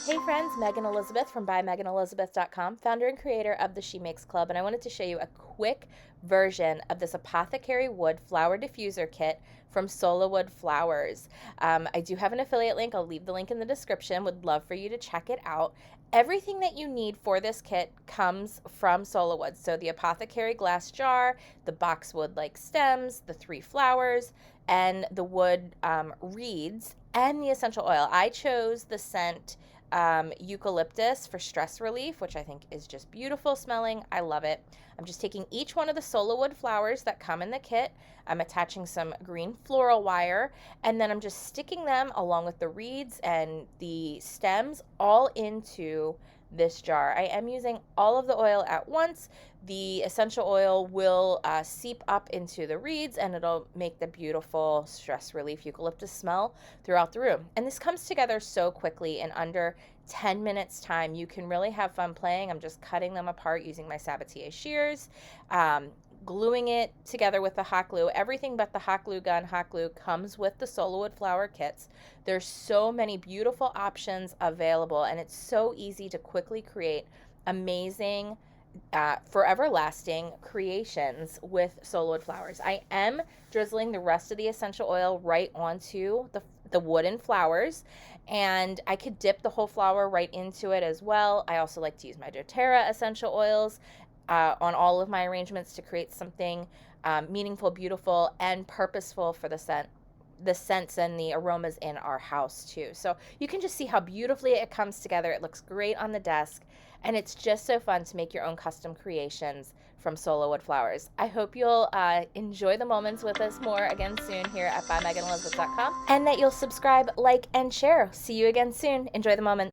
Hey friends, Megan Elizabeth from BuyMeganElizabeth.com, founder and creator of the She Makes Club, and I wanted to show you a quick version of this Apothecary Wood Flower Diffuser Kit from SolaWood Flowers. I do have an affiliate link. I'll leave the link in the description. Would love for you to check it out. Everything that you need for this kit comes from SolaWood. So the Apothecary glass jar, the boxwood like stems, the 3 flowers, and the wood reeds, and the essential oil. I chose the scent eucalyptus for stress relief, which I think is just beautiful smelling. I love it. I'm just taking each one of the SolaWood flowers that come in the kit. I'm attaching some green floral wire, and then I'm just sticking them along with the reeds and the stems all into this jar. I am using all of the oil at once. The essential oil will seep up into the reeds, and it'll make the beautiful stress relief eucalyptus smell throughout the room. And this comes together so quickly in under 10 minutes time. You can really have fun playing. I'm just cutting them apart using my Sabatier shears, gluing it together with the hot glue. Everything but the hot glue gun. Hot glue comes with the SolaWood flower kits. There's so many beautiful options available, and it's so easy to quickly create amazing forever lasting creations with SolaWood flowers. I am drizzling the rest of the essential oil right onto the wooden flowers, and I could dip the whole flower right into it as well. I also like to use my Doterra essential oils on all of my arrangements to create something meaningful, beautiful, and purposeful for the scents and the aromas in our house too. So you can just see how beautifully it comes together. It looks great on the desk, and it's just so fun to make your own custom creations from SolaWood flowers. I hope you'll enjoy the moments with us more again soon here at BuyMeganElizabeth.com, and that you'll subscribe, like, and share. See you again soon. Enjoy the moment.